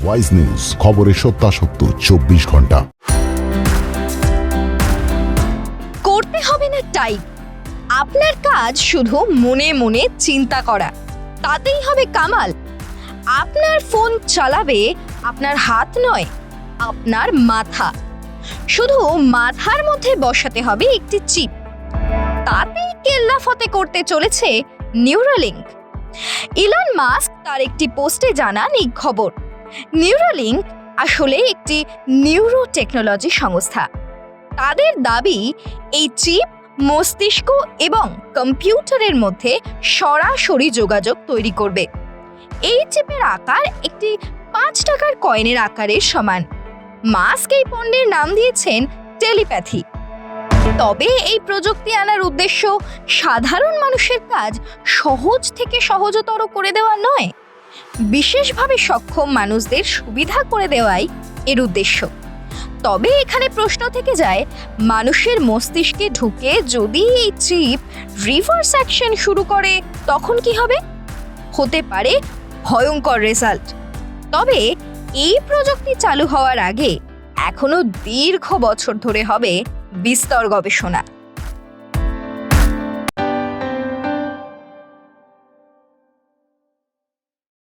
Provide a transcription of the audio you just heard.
Wise news, খবরের সত্যাসত্য 24 ঘন্টা। করতে হবে না টাইপ, আপনার কাজ শুধু মনে মনে চিন্তা করা, তাতেই হবে কামাল। আপনার ফোন চালাবে আপনার হাত নয়, আপনার মাথা। শুধু মাথার মধ্যে বসাতে হবে একটি চিপ, তাতেই কেল্লাফতে করতে চলেছে নিউরালিঙ্ক। ইলন মাস্ক তার একটি পোস্টে জানান এই খবর। নিউরালিঙ্ক আসলে একটি নিউরো টেকনোলজি সংস্থা। তাদের দাবি, এই চিপ মস্তিষ্ক এবং কম্পিউটারের মধ্যে সরাসরি যোগাযোগ তৈরি করবে। এই চিপের আকার একটি 5 টাকার কয়েনের আকারের সমান। মাস্ক এই পণ্যের নাম দিয়েছেন টেলিপ্যাথি। তবে এই প্রযুক্তি আনার উদ্দেশ্য সাধারণ মানুষের কাজ সহজ থেকে সহজতর করে দেওয়া নয়, বিশেষভাবে সক্ষম মানুষদের সুবিধা করে দেওয়াই এর উদ্দেশ্য। তবে এখানে প্রশ্ন থেকে যায়, মানুষের মস্তিষ্কে ঢুকে যদি এই চিপ রিভার্স অ্যাকশন শুরু করে তখন কি হবে? হতে পারে ভয়ঙ্কর রেজাল্ট। তবে এই প্রযুক্তি চালু হওয়ার আগে এখনো দীর্ঘ বছর ধরে হবে বিস্তর গবেষণা।